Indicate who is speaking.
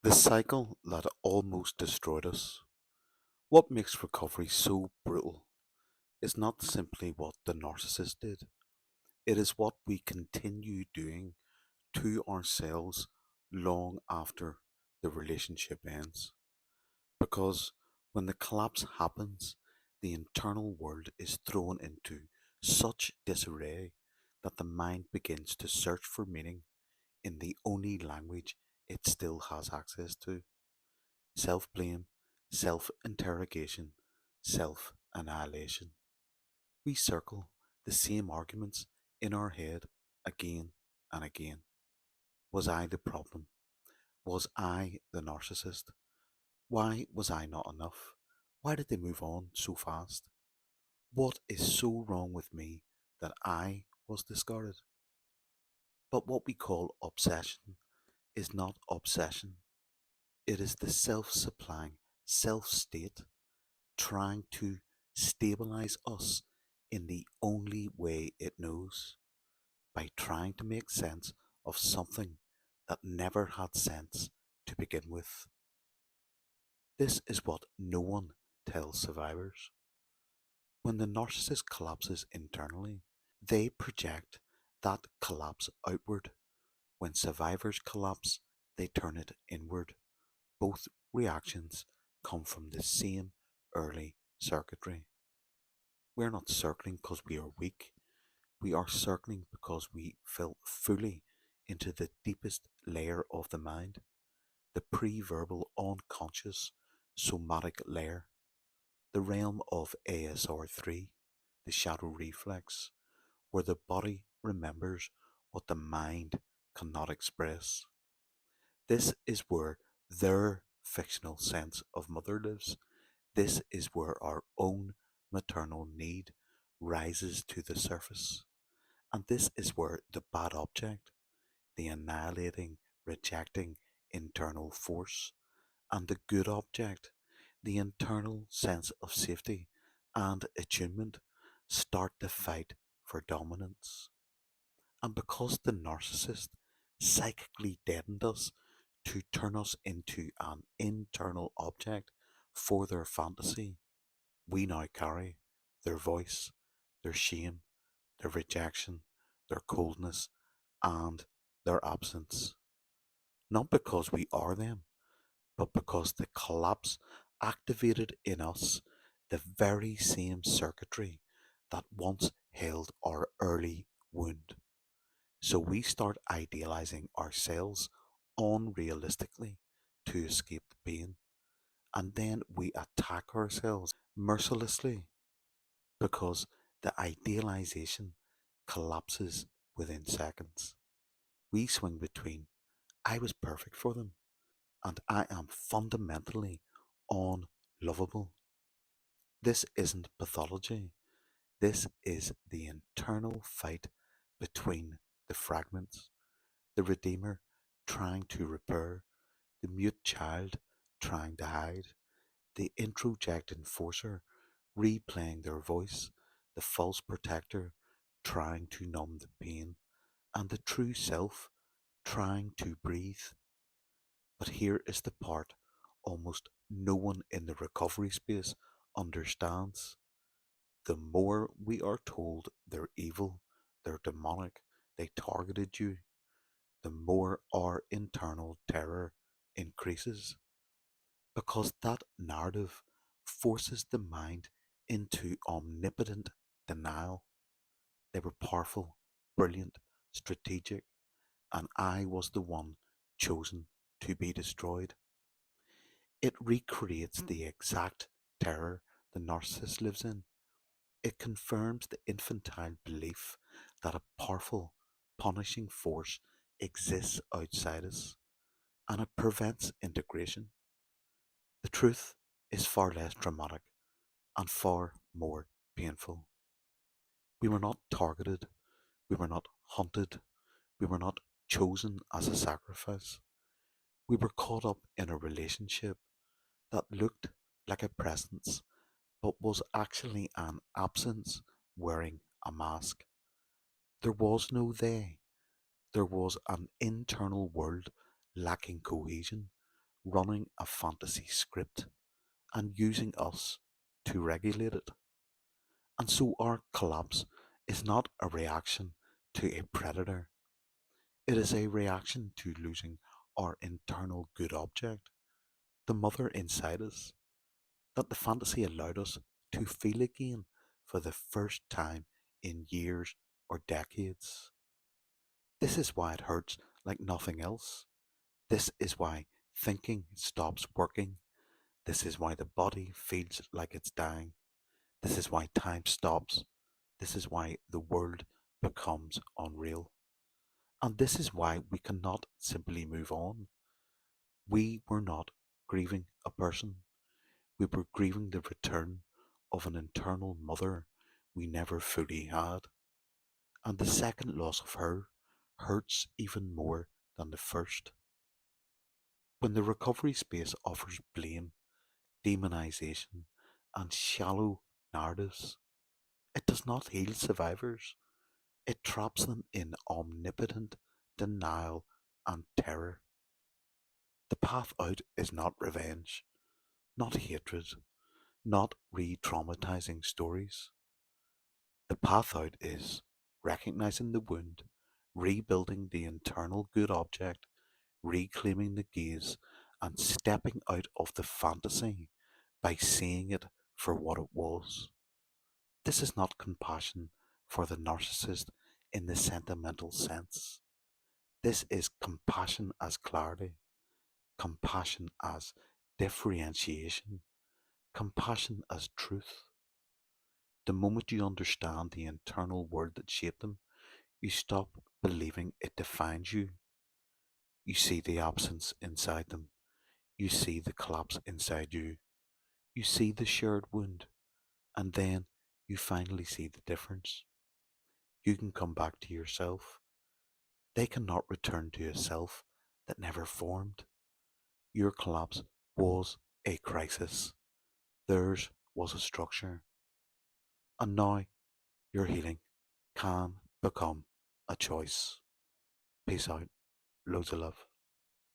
Speaker 1: The cycle that almost destroyed us. What makes recovery so brutal is not simply what the narcissist did, it is what we continue doing to ourselves long after the relationship ends. Because when the collapse happens, the internal world is thrown into such disarray that the mind begins to search for meaning in the only language it still has access to: self blame, self interrogation, self annihilation. We circle the same arguments in our head again and again. Was I the problem? Was I the narcissist? Why was I not enough? Why did they move on so fast? What is so wrong with me that I was discarded? But what we call obsession is not obsession. It is the self supplying self state trying to stabilize us in the only way it knows, by trying to make sense of something that never had sense to begin with. This is what no one tells survivors. When the narcissist collapses internally, they project that collapse outward. When survivors collapse, they turn it inward. Both reactions come from the same early circuitry. We're not circling because we are weak. We are circling because we fell fully into the deepest layer of the mind, the pre-verbal unconscious somatic layer, the realm of ASR3, the shadow reflex, where the body remembers what the mind cannot express. This is where their fictional sense of mother lives. This is where our own maternal need rises to the surface. And this is where the bad object, the annihilating, rejecting internal force, and the good object, the internal sense of safety and attunement, start to fight for dominance. And because the narcissist psychically deadened us to turn us into an internal object for their fantasy, we now carry their voice, their shame, their rejection, their coldness, and their absence. Not because we are them, but because the collapse activated in us the very same circuitry that once held our early wound. So we start idealizing ourselves unrealistically to escape the pain, and then we attack ourselves mercilessly because the idealization collapses within seconds. We swing between I was perfect for them and I am fundamentally unlovable. This isn't pathology. This is the internal fight between the fragments, the Redeemer trying to repair, the mute child trying to hide, the introject enforcer replaying their voice, the false protector trying to numb the pain, and the true self trying to breathe. But here is the part almost no one in the recovery space understands. The more we are told they're evil, they're demonic, they targeted you, the more our internal terror increases. Because that narrative forces the mind into omnipotent denial. They were powerful, brilliant, strategic, and I was the one chosen to be destroyed. It recreates the exact terror the narcissist lives in. It confirms the infantile belief that a powerful, punishing force exists outside us, and it prevents integration. The truth is far less dramatic and far more painful. We were not targeted, we were not hunted, we were not chosen as a sacrifice. We were caught up in a relationship that looked like a presence but was actually an absence wearing a mask. There was no they, there was an internal world lacking cohesion, running a fantasy script and using us to regulate it. And so our collapse is not a reaction to a predator, it is a reaction to losing our internal good object, the mother inside us, that the fantasy allowed us to feel again for the first time in years or decades. This is why it hurts like nothing else. This is why thinking stops working. This is why the body feels like it's dying. This is why time stops. This is why the world becomes unreal. And this is why we cannot simply move on. We were not grieving a person. We were grieving the return of an internal mother we never fully had. And the second loss of her hurts even more than the first. When the recovery space offers blame, demonization, and shallow narratives, it does not heal survivors. It traps them in omnipotent denial and terror. The path out is not revenge, not hatred, not re traumatizing stories. The path out is recognizing the wound, rebuilding the internal good object, reclaiming the gaze, and stepping out of the fantasy by seeing it for what it was. This is not compassion for the narcissist in the sentimental sense. This is compassion as clarity, compassion as differentiation, compassion as truth. The moment you understand the internal word that shaped them, you stop believing it defines you. You see the absence inside them. You see the collapse inside you. You see the shared wound. And then you finally see the difference. You can come back to yourself. They cannot return to a self that never formed. Your collapse was a crisis. Theirs was a structure. And now your healing can become a choice. Peace out. Loads of love.